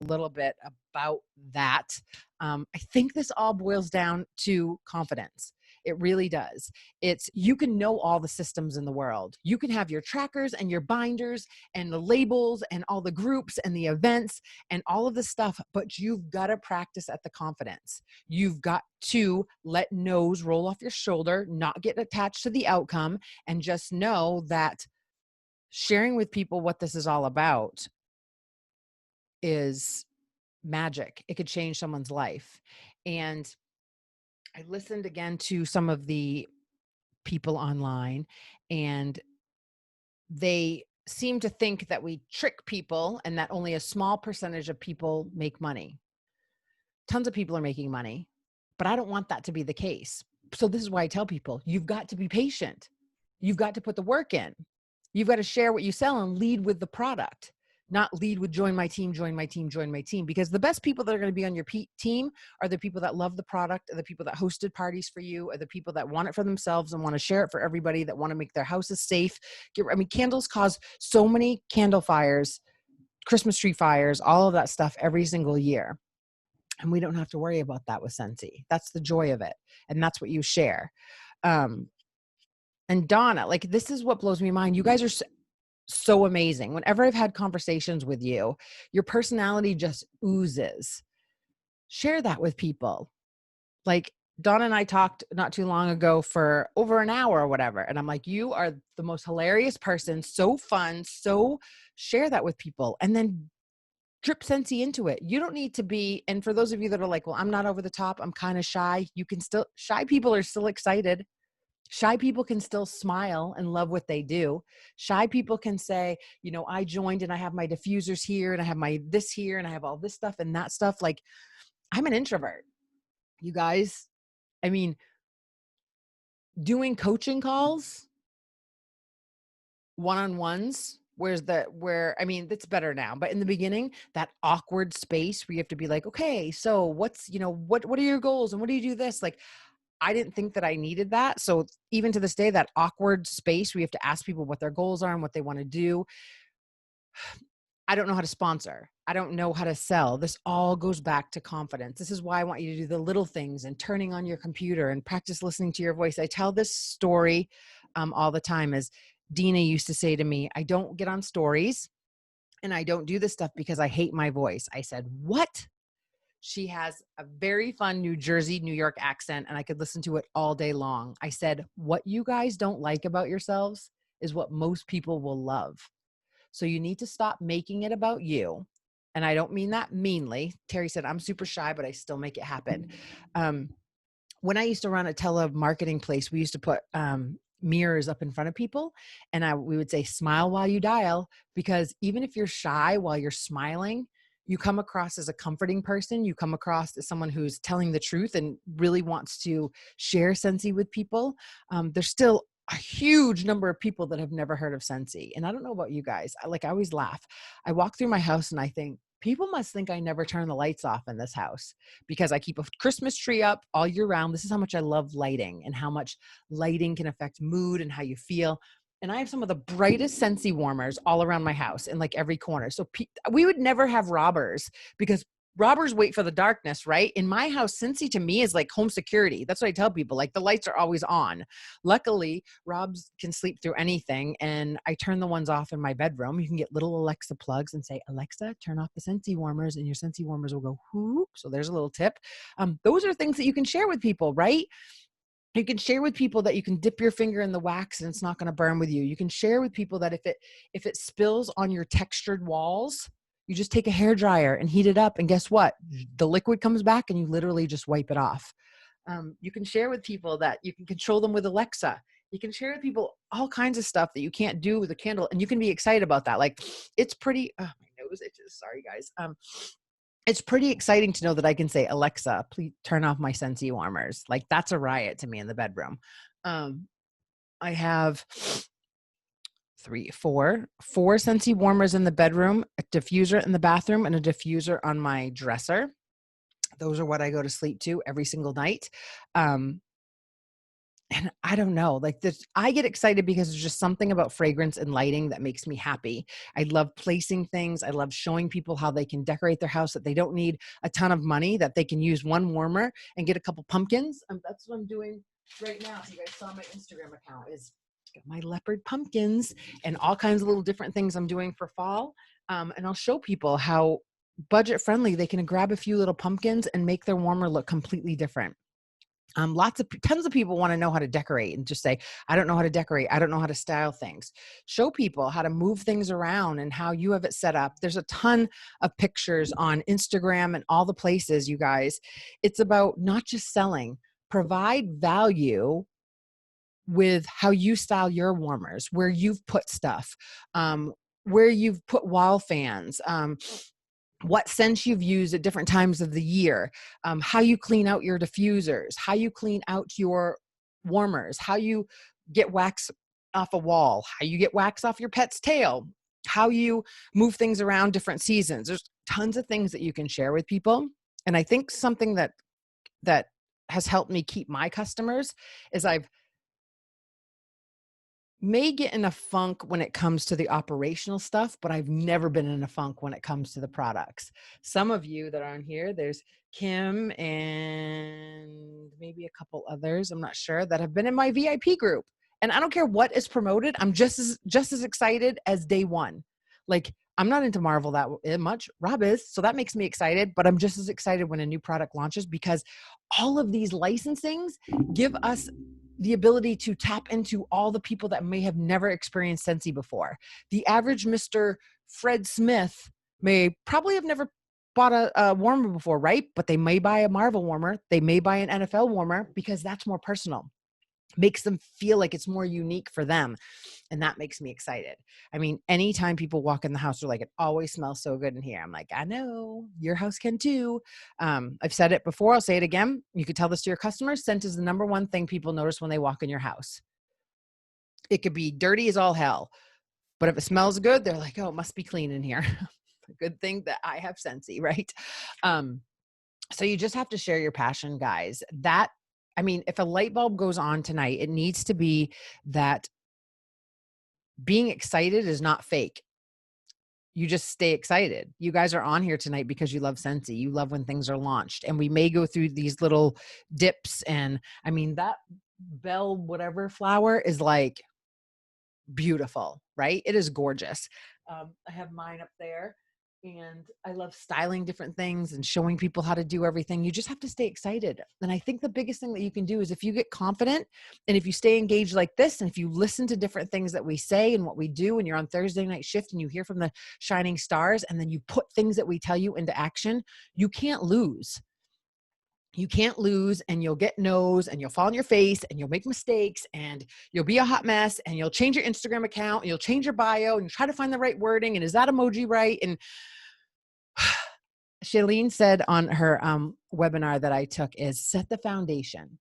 little bit about that. I think this all boils down to confidence. It really does. You can know all the systems in the world. You can have your trackers and your binders and the labels and all the groups and the events and all of the stuff, but you've got to practice at the confidence. You've got to let no's roll off your shoulder, not get attached to the outcome, and just know that sharing with people what this is all about is magic. It could change someone's life. And I listened again to some of the people online, and they seem to think that we trick people and that only a small percentage of people make money. Tons of people are making money, but I don't want that to be the case. So this is why I tell people, you've got to be patient. You've got to put the work in. You've got to share what you sell and lead with the product, not lead with join my team, join my team, join my team. Because the best people that are going to be on your team are the people that love the product, are the people that hosted parties for you, are the people that want it for themselves and want to share it for everybody, that want to make their houses safe. Candles cause so many candle fires, Christmas tree fires, all of that stuff every single year. And we don't have to worry about that with Scentsy. That's the joy of it. And that's what you share. And Donna, like, this is what blows me mind. You guys are so amazing. Whenever I've had conversations with you, your personality just oozes. Share that with people. Like, Donna and I talked not too long ago for over an hour or whatever. And I'm like, you are the most hilarious person. So fun. So share that with people. And then drip Scentsy into it. You don't need to be, and for those of you that are like, well, I'm not over the top, I'm kind of shy. Shy people are still excited. Shy people can still smile and love what they do. Shy people can say, I joined and I have my diffusers here and I have my this here and I have all this stuff and that stuff. Like, I'm an introvert. You guys, I mean, doing coaching calls, one-on-ones, that's better now. But in the beginning, that awkward space where you have to be like, okay, so what are your goals and what do you do this? Like, I didn't think that I needed that. So even to this day, that awkward space where you have to ask people what their goals are and what they want to do. I don't know how to sponsor. I don't know how to sell. This all goes back to confidence. This is why I want you to do the little things and turning on your computer and practice listening to your voice. I tell this story all the time. As Dina used to say to me, I don't get on stories and I don't do this stuff because I hate my voice. I said, what? She has a very fun New Jersey, New York accent, and I could listen to it all day long. I said, what you guys don't like about yourselves is what most people will love. So you need to stop making it about you. And I don't mean that meanly. Terry said, I'm super shy, but I still make it happen. When I used to run a telemarketing place, we used to put mirrors up in front of people. And we would say, smile while you dial, because even if you're shy while you're smiling, you come across as a comforting person. You come across as someone who's telling the truth and really wants to share Scentsy with people. There's still a huge number of people that have never heard of Scentsy. And I don't know about you guys. I always laugh. I walk through my house and I think, people must think I never turn the lights off in this house because I keep a Christmas tree up all year round. This is how much I love lighting and how much lighting can affect mood and how you feel. And I have some of the brightest Scentsy warmers all around my house in like every corner. So we would never have robbers because robbers wait for the darkness, right? In my house, Scentsy to me is like home security. That's what I tell people. Like, the lights are always on. Luckily, Robs can sleep through anything. And I turn the ones off in my bedroom. You can get little Alexa plugs and say, Alexa, turn off the Scentsy warmers, and your Scentsy warmers will go whoop. So there's a little tip. Those are things that you can share with people, right? You can share with people that you can dip your finger in the wax and it's not going to burn with you. You can share with people that if it spills on your textured walls, you just take a hairdryer and heat it up. And guess what? The liquid comes back and you literally just wipe it off. You can share with people that you can control them with Alexa. You can share with people all kinds of stuff that you can't do with a candle. And you can be excited about that. Like, it's pretty, my nose itches. Sorry, guys. It's pretty exciting to know that I can say, Alexa, please turn off my Scentsy warmers. Like, that's a riot to me in the bedroom. I have four Scentsy warmers in the bedroom, a diffuser in the bathroom, and a diffuser on my dresser. Those are what I go to sleep to every single night. And I don't know, like this, I get excited because there's just something about fragrance and lighting that makes me happy. I love placing things. I love showing people how they can decorate their house, that they don't need a ton of money, that they can use one warmer and get a couple pumpkins. That's what I'm doing right now. If you guys saw my Instagram account, is got my leopard pumpkins and all kinds of little different things I'm doing for fall. And I'll show people how budget friendly they can grab a few little pumpkins and make their warmer look completely different. Tons of people want to know how to decorate and just say, I don't know how to decorate. I don't know how to style things. Show people how to move things around and how you have it set up. There's a ton of pictures on Instagram and all the places, you guys. It's about not just selling, provide value with how you style your warmers, where you've put stuff, where you've put wall fans, what scents you've used at different times of the year, how you clean out your diffusers, how you clean out your warmers, how you get wax off a wall, how you get wax off your pet's tail, how you move things around different seasons. There's tons of things that you can share with people. And I think something that has helped me keep my customers is I've may get in a funk when it comes to the operational stuff, but I've never been in a funk when it comes to the products. Some of you that are on here, there's Kim and maybe a couple others, I'm not sure, that have been in my VIP group. And I don't care what is promoted, I'm just as excited as day one. Like, I'm not into Marvel that much. Rob is, so that makes me excited, but I'm just as excited when a new product launches because all of these licensings give us the ability to tap into all the people that may have never experienced Scentsy before. The average Mr. Fred Smith may probably have never bought a warmer before, right? But they may buy a Marvel warmer. They may buy an NFL warmer because that's more personal. Makes them feel like it's more unique for them. And that makes me excited. I mean, anytime people walk in the house, they're like, it always smells so good in here. I'm like, I know, your house can too. I've said it before. I'll say it again. You could tell this to your customers. Scent is the number one thing people notice when they walk in your house. It could be dirty as all hell, but if it smells good, they're like, oh, it must be clean in here. Good thing that I have Scentsy, right? So you just have to share your passion, guys. I mean, if a light bulb goes on tonight, it needs to be that being excited is not fake. You just stay excited. You guys are on here tonight because you love Scentsy. You love when things are launched. And we may go through these little dips. And I mean, that bell whatever flower is like beautiful, right? It is gorgeous. I have mine up there. And I love styling different things and showing people how to do everything. You just have to stay excited. And I think the biggest thing that you can do is if you get confident and if you stay engaged like this, and if you listen to different things that we say and what we do, and you're on Thursday night shift and you hear from the shining stars, and then you put things that we tell you into action, you can't lose. You can't lose, and you'll get no's, and you'll fall on your face, and you'll make mistakes, and you'll be a hot mess, and you'll change your Instagram account, and you'll change your bio, and you try to find the right wording, and is that emoji right? And Shailene said on her webinar that I took is set the foundation.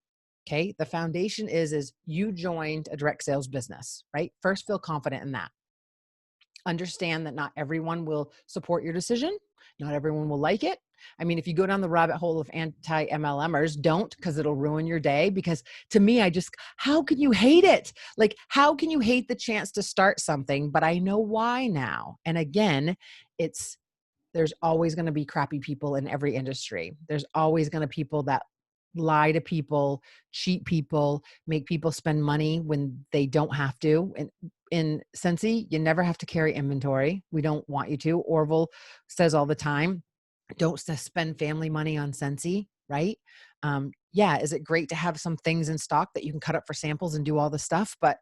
Okay. The foundation is you joined a direct sales business, right? First, feel confident in that. Understand that not everyone will support your decision. Not everyone will like it. I mean, if you go down the rabbit hole of anti-MLMers, don't, because it'll ruin your day. Because to me, how can you hate it? Like, how can you hate the chance to start something? But I know why now. And again, there's always going to be crappy people in every industry. There's always going to be people that lie to people, cheat people, make people spend money when they don't have to. And in Scentsy, you never have to carry inventory. We don't want you to. Orville says all the time, don't spend family money on Scentsy, right? Yeah, is it great to have some things in stock that you can cut up for samples and do all the stuff? But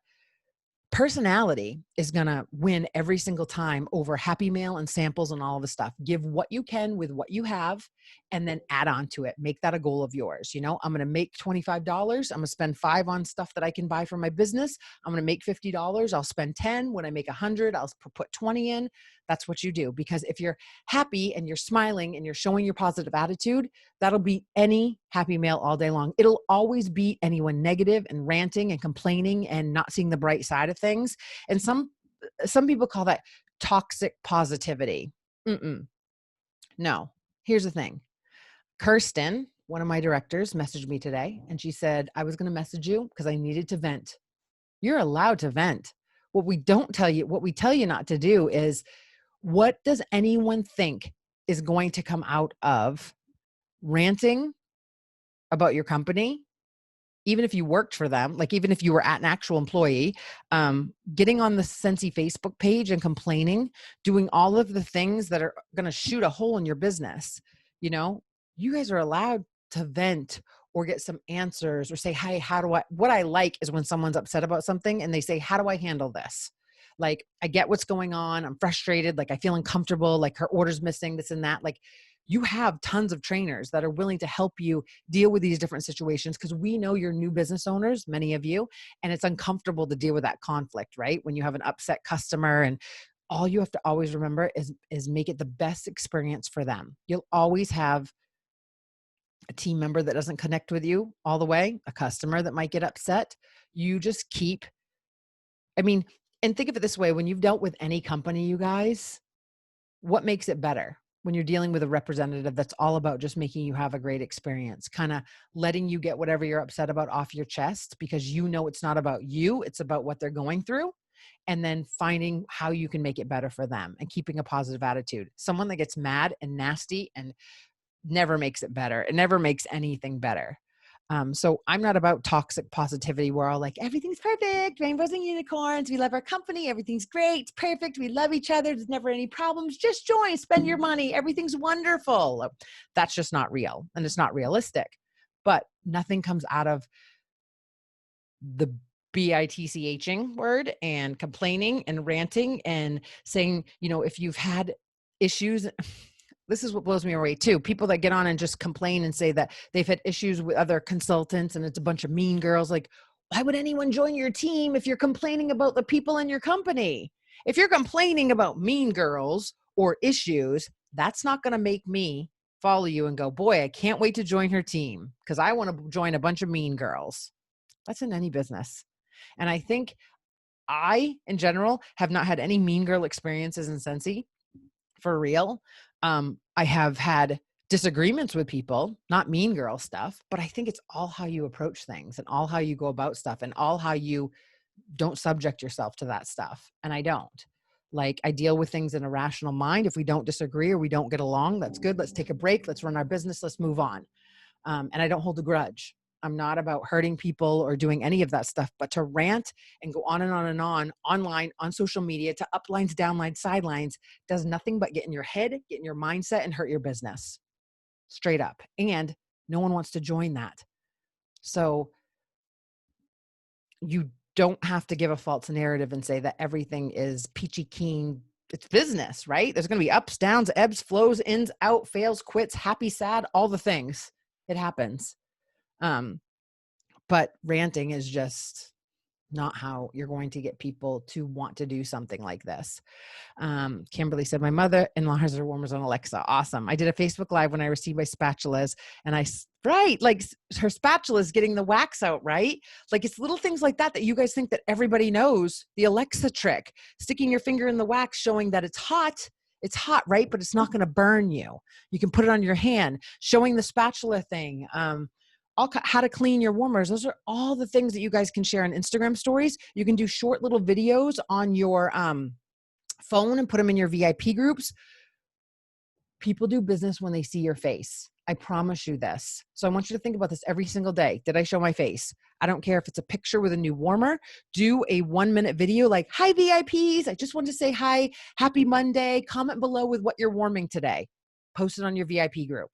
personality is going to win every single time over Happy Mail and samples and all of the stuff. Give what you can with what you have and then add on to it. Make that a goal of yours. You know, I'm going to make $25. I'm going to spend $5 on stuff that I can buy for my business. I'm going to make $50. I'll spend 10. When I make 100, I'll put 20 in. That's what you do. Because if you're happy and you're smiling and you're showing your positive attitude, that'll beat any Happy Mail all day long. It'll always beat anyone negative and ranting and complaining and not seeing the bright side of things. And some people call that toxic positivity. No, here's the thing. Kirsten one of my directors messaged me today and she said, I was going to message you because I needed to vent. You're allowed to vent. What we tell you not to do is, what does anyone think is going to come out of ranting about your company? Even if you worked for them, like even if you were an actual employee, getting on the Scentsy Facebook page and complaining, doing all of the things that are going to shoot a hole in your business, you guys are allowed to vent or get some answers or say, hey, what I like is when someone's upset about something and they say, how do I handle this? Like, I get what's going on. I'm frustrated. Like, I feel uncomfortable. Like, her order's missing, this and that. Like, you have tons of trainers that are willing to help you deal with these different situations, because we know you're new business owners, many of you, and it's uncomfortable to deal with that conflict, right? When you have an upset customer, and all you have to always remember is make it the best experience for them. You'll always have a team member that doesn't connect with you all the way, a customer that might get upset. You just keep, and think of it this way, when you've dealt with any company, you guys, what makes it better? When you're dealing with a representative that's all about just making you have a great experience, kind of letting you get whatever you're upset about off your chest, because it's not about you, it's about what they're going through, and then finding how you can make it better for them and keeping a positive attitude. Someone that gets mad and nasty and never makes it better. It never makes anything better. So I'm not about toxic positivity where all like, everything's perfect, rainbows and unicorns, we love our company, everything's great, it's perfect, we love each other, there's never any problems, just join, spend your money, everything's wonderful. That's just not real, and it's not realistic. But nothing comes out of the bitching word and complaining and ranting and saying, if you've had issues. This is what blows me away too. People that get on and just complain and say that they've had issues with other consultants and it's a bunch of mean girls. Like, why would anyone join your team if you're complaining about the people in your company? If you're complaining about mean girls or issues, that's not going to make me follow you and go, boy, I can't wait to join her team because I want to join a bunch of mean girls. That's in any business. And I think I, in general, have not had any mean girl experiences in Scentsy. For real. I have had disagreements with people, not mean girl stuff, but I think it's all how you approach things and all how you go about stuff and all how you don't subject yourself to that stuff. And I don't. Like, I deal with things in a rational mind. If we don't disagree or we don't get along, that's good. Let's take a break. Let's run our business. Let's move on. And I don't hold a grudge. I'm not about hurting people or doing any of that stuff, but to rant and go on and on and on online, on social media, to uplines, downlines, sidelines, does nothing but get in your head, get in your mindset, and hurt your business. Straight up. And no one wants to join that. So you don't have to give a false narrative and say that everything is peachy keen. It's business, right? There's going to be ups, downs, ebbs, flows, ins, out, fails, quits, happy, sad, all the things. It happens. But ranting is just not how you're going to get people to want to do something like this. Kimberly said, my mother-in-law has her warmers on Alexa. Awesome. I did a Facebook Live when I received my spatulas, and like her spatula is getting the wax out, right? Like, it's little things like that you guys think that everybody knows. The Alexa trick, sticking your finger in the wax, showing that it's hot. It's hot, right? But it's not going to burn you. You can put it on your hand, showing the spatula thing. How to clean your warmers. Those are all the things that you guys can share on Instagram stories. You can do short little videos on your phone and put them in your VIP groups. People do business when they see your face. I promise you this. So I want you to think about this every single day. Did I show my face? I don't care if it's a picture with a new warmer. Do a 1-minute video like, hi VIPs. I just want to say hi. Happy Monday. Comment below with what you're warming today. Post it on your VIP group.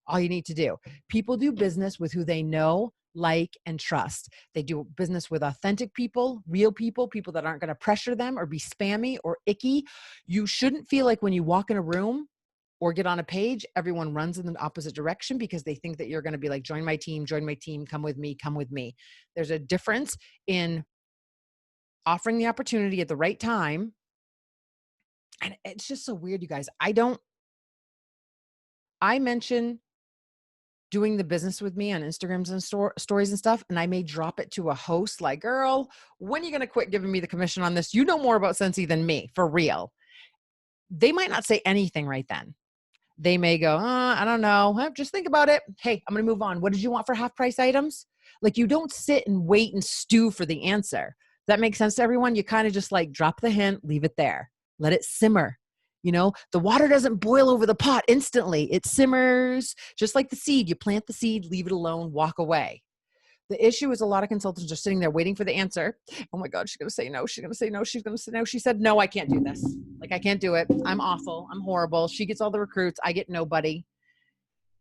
All you need to do. People do business with who they know, like, and trust. They do business with authentic people, real people that aren't going to pressure them or be spammy or icky. You shouldn't feel like when you walk in a room or get on a page, everyone runs in the opposite direction because they think that you're going to be like, join my team, come with me, come with me. There's a difference in offering the opportunity at the right time. And it's just so weird, you guys. I mention doing the business with me on Instagrams and stories and stuff, and I may drop it to a host like, girl, when are you going to quit giving me the commission on this? You know more about Scentsy than me, for real. They might not say anything right then. They may go, I don't know. Just think about it. Hey, I'm going to move on. What did you want for half price items? Like, you don't sit and wait and stew for the answer. That makes sense to everyone. You kind of just like drop the hint, leave it there, let it simmer. You know, the water doesn't boil over the pot instantly. It simmers just like the seed. You plant the seed, leave it alone, walk away. The issue is a lot of consultants are sitting there waiting for the answer. Oh my God, she's going to say no. She's going to say no. She's going to say no. She said, no, I can't do this. Like, I can't do it. I'm awful. I'm horrible. She gets all the recruits. I get nobody.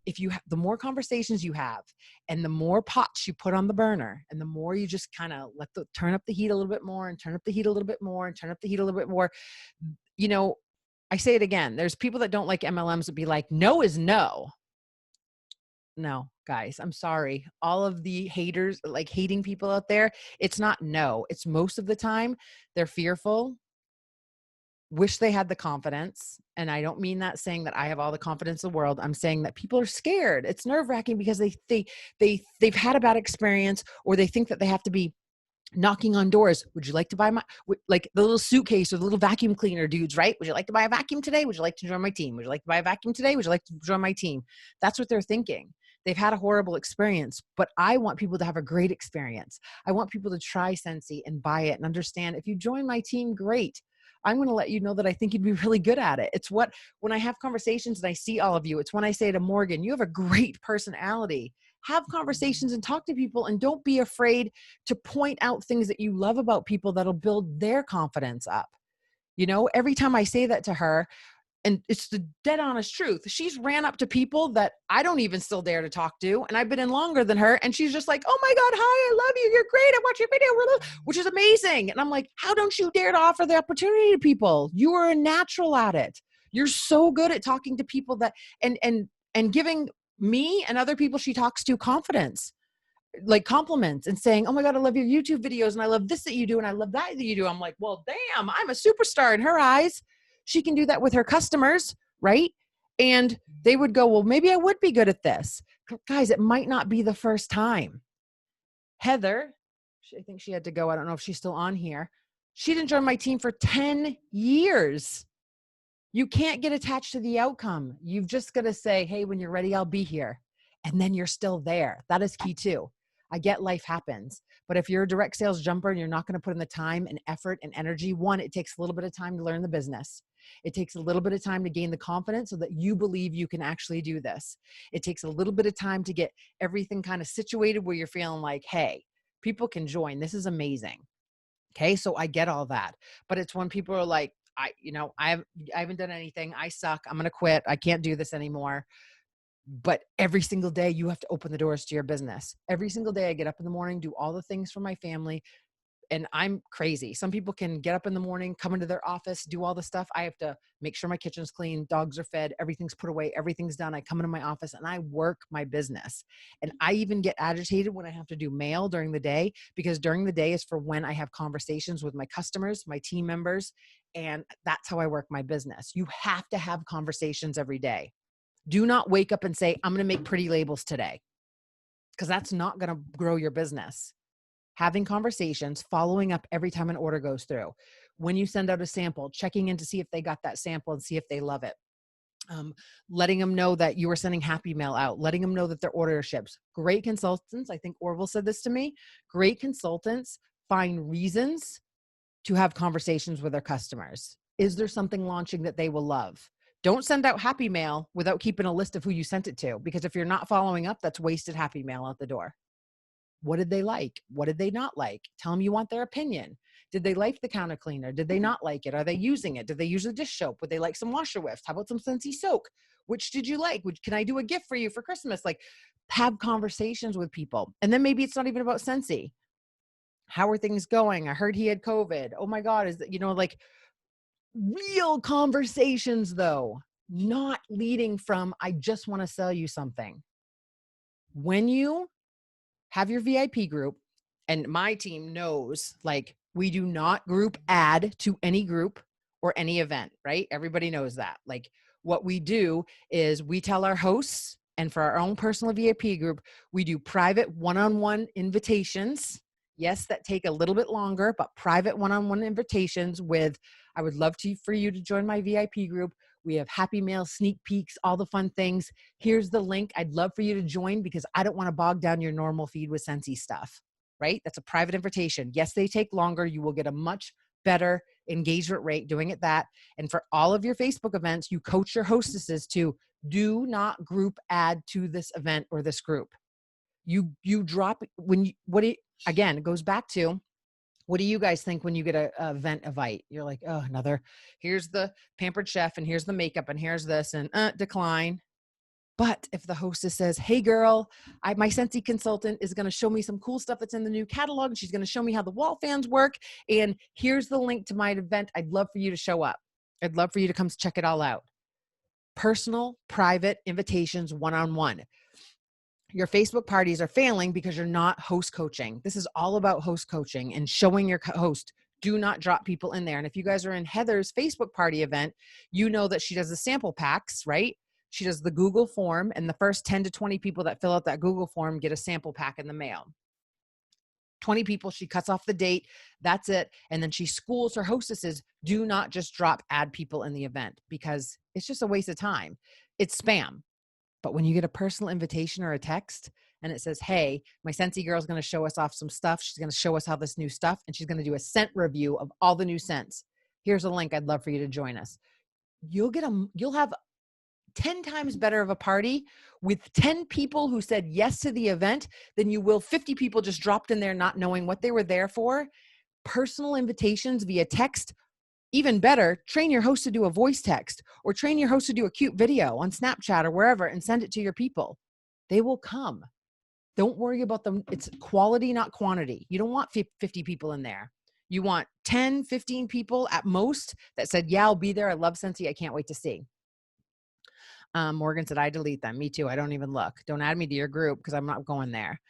If you the more conversations you have and the more pots you put on the burner and the more you just kind of turn up the heat a little bit more and turn up the heat a little bit more and turn up the heat a little bit more, you know, I say it again, there's people that don't like MLMs that be like, no is no. No, guys, I'm sorry. All of the haters, like hating people out there, it's not no. It's most of the time they're fearful, wish they had the confidence. And I don't mean that saying that I have all the confidence in the world. I'm saying that people are scared. It's nerve-wracking because they've had a bad experience, or they think that they have to be knocking on doors. Would you like to buy like the little suitcase or the little vacuum cleaner dudes, right? Would you like to buy a vacuum today? Would you like to join my team? Would you like to buy a vacuum today? Would you like to join my team? That's what they're thinking. They've had a horrible experience, but I want people to have a great experience. I want people to try Scentsy and buy it and understand, if you join my team, great. I'm going to let you know that I think you'd be really good at it. It's when I have conversations and I see all of you, it's when I say to Morgan, you have a great personality. Have conversations and talk to people, and don't be afraid to point out things that you love about people that'll build their confidence up. You know, every time I say that to her, and it's the dead honest truth, she's ran up to people that I don't even still dare to talk to. And I've been in longer than her. And she's just like, oh my God, hi, I love you. You're great. I watch your video, which is amazing. And I'm like, how don't you dare to offer the opportunity to people? You are a natural at it. You're so good at talking to people that, and giving me and other people she talks to confidence, like compliments, and saying, oh my God, I love your YouTube videos. And I love this that you do. And I love that you do. I'm like, well, damn, I'm a superstar in her eyes. She can do that with her customers, right? And they would go, well, maybe I would be good at this. Guys, it might not be the first time. Heather, I think she had to go. I don't know if she's still on here. She didn't join my team for 10 years. You can't get attached to the outcome. You've just got to say, hey, when you're ready, I'll be here. And then you're still there. That is key too. I get life happens. But if you're a direct sales jumper and you're not going to put in the time and effort and energy, one, it takes a little bit of time to learn the business. It takes a little bit of time to gain the confidence so that you believe you can actually do this. It takes a little bit of time to get everything kind of situated where you're feeling like, hey, people can join. This is amazing. Okay. So I get all that, but it's when people are like, I haven't done anything. I suck. I'm going to quit. I can't do this anymore. But every single day you have to open the doors to your business. Every single day I get up in the morning, do all the things for my family. And I'm crazy. Some people can get up in the morning, come into their office, do all the stuff. I have to make sure my kitchen's clean, dogs are fed, everything's put away, everything's done. I come into my office and I work my business. And I even get agitated when I have to do mail during the day, because during the day is for when I have conversations with my customers, my team members, and that's how I work my business. You have to have conversations every day. Do not wake up and say, I'm going to make pretty labels today, because that's not going to grow your business. Having conversations, following up every time an order goes through. When you send out a sample, checking in to see if they got that sample and see if they love it. Letting them know that you were sending happy mail out, letting them know that their order ships. Great consultants, I think Orville said this to me, great consultants find reasons to have conversations with their customers. Is there something launching that they will love? Don't send out happy mail without keeping a list of who you sent it to, because if you're not following up, that's wasted happy mail out the door. What did they like? What did they not like? Tell them you want their opinion. Did they like the counter cleaner? Did they not like it? Are they using it? Did they use a dish soap? Would they like some washer whiffs? How about some Scentsy soak? Which did you like? Can I do a gift for you for Christmas? Like, have conversations with people. And then maybe it's not even about Scentsy. How are things going? I heard he had COVID. Oh my God. Is that, like real conversations though, not leading from, I just want to sell you something. When you have your VIP group, and my team knows, like, we do not group add to any group or any event, right? Everybody knows that. Like, what we do is we tell our hosts, and for our own personal VIP group, we do private one-on-one invitations. Yes, that take a little bit longer, but private one-on-one invitations with, I would love for you to join my VIP group. We have happy mail, sneak peeks, all the fun things. Here's the link. I'd love for you to join because I don't want to bog down your normal feed with Scentsy stuff, right? That's a private invitation. Yes, they take longer. You will get a much better engagement rate doing it that. And for all of your Facebook events, you coach your hostesses to do not group add to this event or this group. You drop when you, again, it goes back to, what do you guys think when you get a event invite? You're like, oh, another, here's the pampered chef and here's the makeup and here's this and decline. But if the hostess says, hey girl, my Scentsy consultant is going to show me some cool stuff that's in the new catalog. And she's going to show me how the wall fans work. And here's the link to my event. I'd love for you to show up. I'd love for you to come check it all out. Personal, private invitations, one-on-one. Your Facebook parties are failing because you're not host coaching. This is all about host coaching and showing your host. Do not drop people in there. And if you guys are in Heather's Facebook party event, you know that she does the sample packs, right? She does the Google form, and the first 10 to 20 people that fill out that Google form get a sample pack in the mail. 20 people, she cuts off the date. That's it. And then she schools her hostesses, do not just add people in the event because it's just a waste of time. It's spam. But when you get a personal invitation or a text and it says, hey, my Scentsy girl is going to show us off some stuff. She's going to show us how this new stuff, and she's going to do a scent review of all the new scents. Here's a link. I'd love for you to join us. You'll have 10 times better of a party with 10 people who said yes to the event than you will 50 people just dropped in there not knowing what they were there for. Personal invitations via text. Even better, train your host to do a voice text or train your host to do a cute video on Snapchat or wherever and send it to your people. They will come. Don't worry about them. It's quality, not quantity. You don't want 50 people in there. You want 10, 15 people at most that said, yeah, I'll be there. I love Scentsy. I can't wait to see. Morgan said, I delete them. Me too. I don't even look. Don't add me to your group because I'm not going there.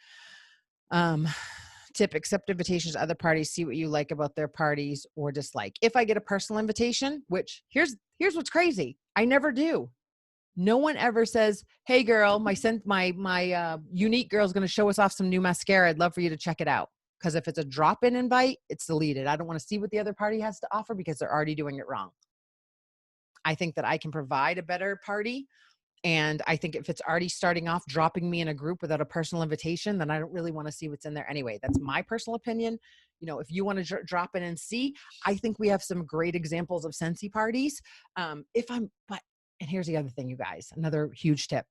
Tip, accept invitations to other parties, see what you like about their parties or dislike. If I get a personal invitation, which here's what's crazy. I never do. No one ever says, hey girl, my unique girl is going to show us off some new mascara. I'd love for you to check it out. Because if it's a drop-in invite, it's deleted. I don't want to see what the other party has to offer because they're already doing it wrong. I think that I can provide a better party. And I think if it's already starting off dropping me in a group without a personal invitation, then I don't really want to see what's in there anyway. That's my personal opinion. You know, if you want to drop in and see, I think we have some great examples of Scentsy parties. And here's the other thing, you guys, another huge tip.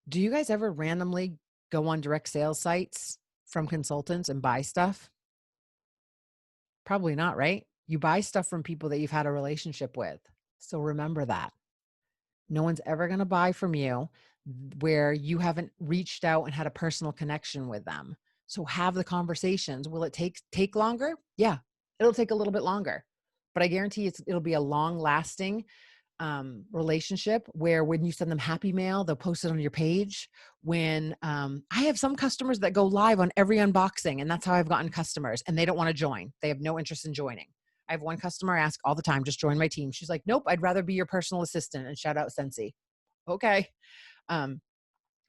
Do you guys ever randomly go on direct sales sites from consultants and buy stuff? Probably not, right? You buy stuff from people that you've had a relationship with. So remember that. No one's ever going to buy from you where you haven't reached out and had a personal connection with them. So have the conversations. Will it take longer? Yeah, it'll take a little bit longer, but I guarantee it'll be a long lasting relationship where when you send them happy mail, they'll post it on your page. When I have some customers that go live on every unboxing, and that's how I've gotten customers, and they don't want to join. They have no interest in joining. I have one customer ask all the time, just join my team. She's like, nope, I'd rather be your personal assistant, and shout out Scentsy. Okay.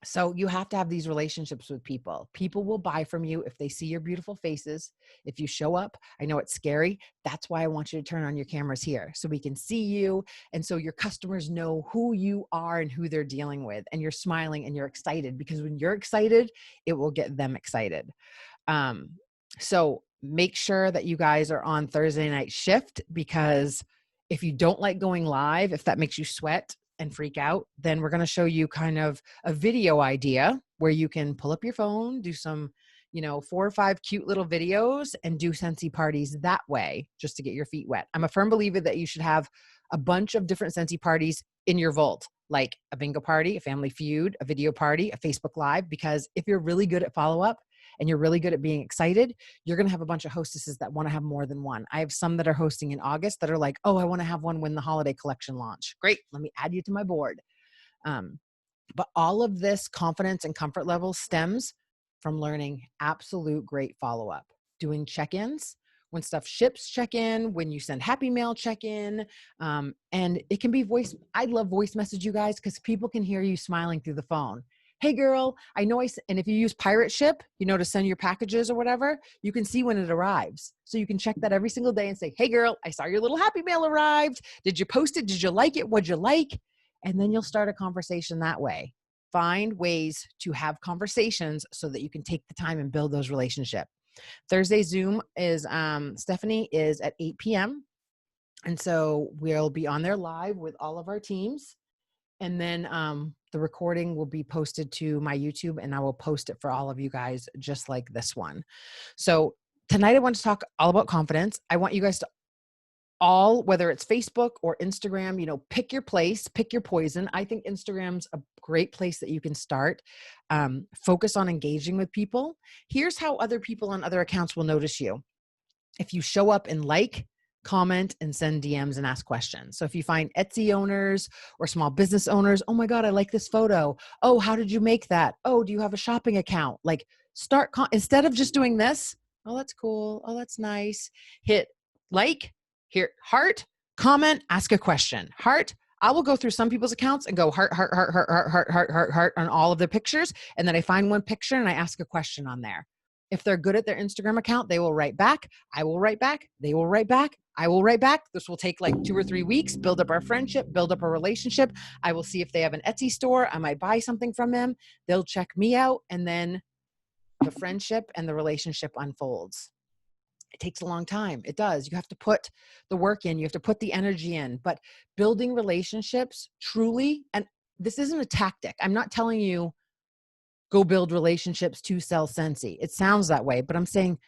So you have to have these relationships with people. People will buy from you if they see your beautiful faces. If you show up, I know it's scary. That's why I want you to turn on your cameras here so we can see you. And so your customers know who you are and who they're dealing with. And you're smiling and you're excited, because when you're excited, it will get them excited. So make sure that you guys are on Thursday night shift, because if you don't like going live, if that makes you sweat and freak out, then we're going to show you kind of a video idea where you can pull up your phone, do some, 4 or 5 cute little videos and do Scentsy parties that way, just to get your feet wet. I'm a firm believer that you should have a bunch of different Scentsy parties in your vault, like a bingo party, a family feud, a video party, a Facebook Live, because if you're really good at follow-up and you're really good at being excited, you're going to have a bunch of hostesses that want to have more than one. I have some that are hosting in August that are like, oh, I want to have one when the holiday collection launch. Great. Let me add you to my board. But all of this confidence and comfort level stems from learning absolute great follow-up, doing check-ins. When stuff ships, check in. When you send happy mail, check in. And it can be voice. I love voice message, you guys, because people can hear you smiling through the phone. hey girl, I know and if you use Pirate Ship, to send your packages or whatever, you can see when it arrives. So you can check that every single day and say, hey girl, I saw your little happy mail arrived. Did you post it? Did you like it? What'd you like? And then you'll start a conversation that way. Find ways to have conversations so that you can take the time and build those relationships. Thursday Zoom is, Stephanie is at 8 p.m. And so we'll be on there live with all of our teams. And then the recording will be posted to my YouTube, and I will post it for all of you guys, just like this one. So tonight I want to talk all about confidence. I want you guys to all, whether it's Facebook or Instagram, pick your place, pick your poison. I think Instagram's a great place that you can start. Focus on engaging with people. Here's how other people on other accounts will notice you. If you show up and comment, and send DMs and ask questions. So if you find Etsy owners or small business owners, oh my God, I like this photo. Oh, how did you make that? Oh, do you have a shopping account? Like instead of just doing this, oh, that's cool. Oh, that's nice. Hit heart, comment, ask a question. Heart, I will go through some people's accounts and go heart, heart, heart, heart, heart, heart, heart, heart, heart on all of their pictures. And then I find one picture and I ask a question on there. If they're good at their Instagram account, they will write back. I will write back. They will write back. I will write back. This will take like 2 or 3 weeks, build up our friendship, build up a relationship. I will see if they have an Etsy store. I might buy something from them. They'll check me out. And then the friendship and the relationship unfolds. It takes a long time. It does. You have to put the work in. You have to put the energy in. But building relationships truly, and this isn't a tactic. I'm not telling you, go build relationships to sell Scentsy. It sounds that way, but I'm saying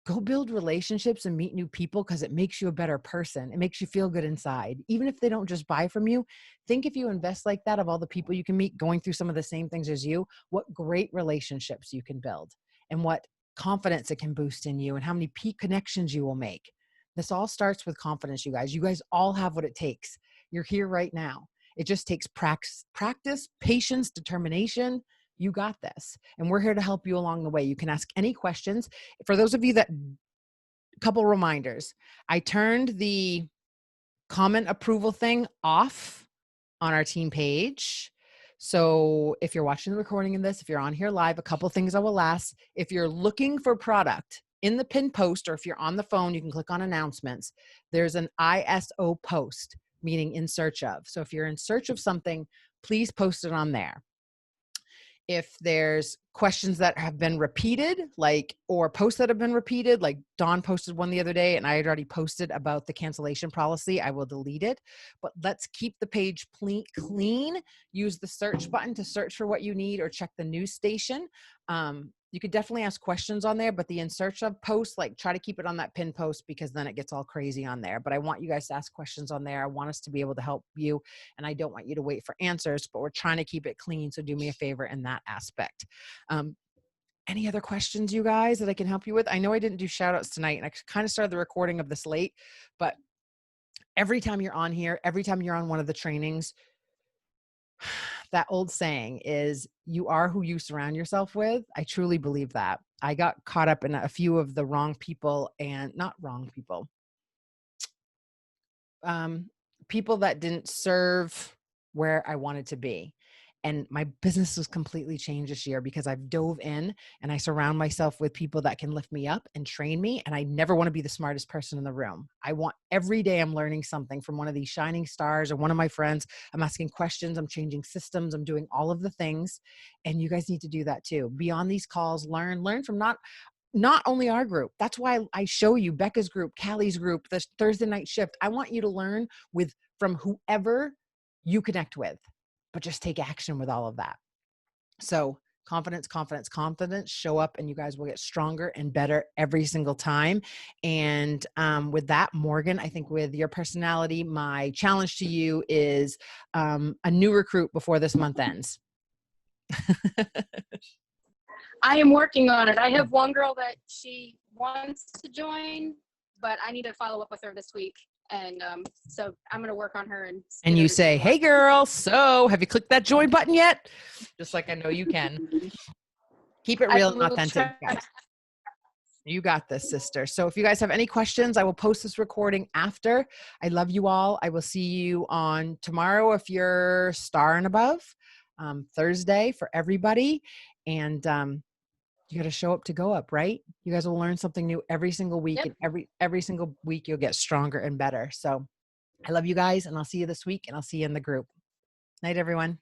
go build relationships and meet new people because it makes you a better person. It makes you feel good inside. Even if they don't just buy from you, think if you invest like that of all the people you can meet going through some of the same things as you, what great relationships you can build and what confidence it can boost in you and how many peak connections you will make. This all starts with confidence, you guys. You guys all have what it takes. You're here right now. It just takes practice, patience, determination. You got this. And we're here to help you along the way. You can ask any questions. For those of you that, couple reminders. I turned the comment approval thing off on our team page. So if you're watching the recording of this, if you're on here live, a couple things I will ask. If you're looking for product in the pinned post, or if you're on the phone, you can click on announcements. There's an ISO post, meaning in search of. So if you're in search of something, please post it on there. If there's questions that have been repeated, or posts that have been repeated, like Dawn posted one the other day and I had already posted about the cancellation policy, I will delete it. But let's keep the page clean. Use the search button to search for what you need or check the news station. You could definitely ask questions on there, but the in search of post, try to keep it on that pin post because then it gets all crazy on there. But I want you guys to ask questions on there. I want us to be able to help you, and I don't want you to wait for answers, but we're trying to keep it clean. So do me a favor in that aspect. Any other questions, you guys, that I can help you with? I know I didn't do shout outs tonight, and I kind of started the recording of this late, but every time you're on here, every time you're on one of the trainings, that old saying is you are who you surround yourself with. I truly believe that. I got caught up in a few of the wrong people, and not wrong people, people that didn't serve where I wanted to be. And my business was completely changed this year because I've dove in and I surround myself with people that can lift me up and train me. And I never want to be the smartest person in the room. I want every day I'm learning something from one of these shining stars or one of my friends. I'm asking questions. I'm changing systems. I'm doing all of the things. And you guys need to do that too. Be on these calls, learn from not only our group. That's why I show you Becca's group, Callie's group, the Thursday night shift. I want you to learn from whoever you connect with, but just take action with all of that. So confidence, show up and you guys will get stronger and better every single time. And with that, Morgan, I think with your personality, my challenge to you is a new recruit before this month ends. I am working on it. I have one girl that she wants to join, but I need to follow up with her this week. And so I'm going to work on her. And you say, hey girl, so have you clicked that join button yet? Just like I know you can. Keep it real and authentic, guys. You got this, sister. So if you guys have any questions, I will post this recording after. I love you all. I will see you on tomorrow if you're star and above. Thursday for everybody. And you got to show up to go up, right? You guys will learn something new every single week, Yep. and every single week you'll get stronger and better. So I love you guys, and I'll see you this week, and I'll see you in the group. Night, everyone.